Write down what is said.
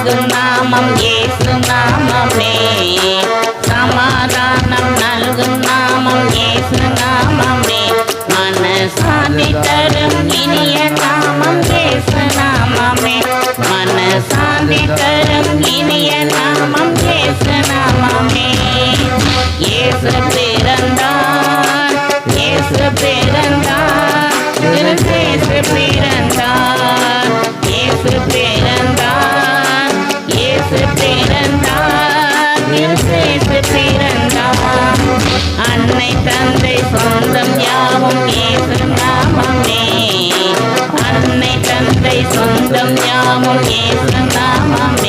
நல்கும் நாமம் இயேசு நாமமே. சமாதானம் நல்கும் நாமம் இயேசு நாமமே. மனசாந்தி தரும் இனிய நாமம் இயேசு நாமமே. மனசாந்தி தரும் இனிய நாமம் இயேசு நாமமே. இயேசு பிறந்தார், இயேசு பிறந்தார், இயேசு பிறந்தார், இயேசு பிறந்தார், இயேசு பிறந்தார், இயேசு பிறந்தார். அன்னை தந்தை சொந்தம் யாவும் இயேசு நாமமே. அன்னை தந்தை சொந்தம் யாவும் இயேசு நாமமே.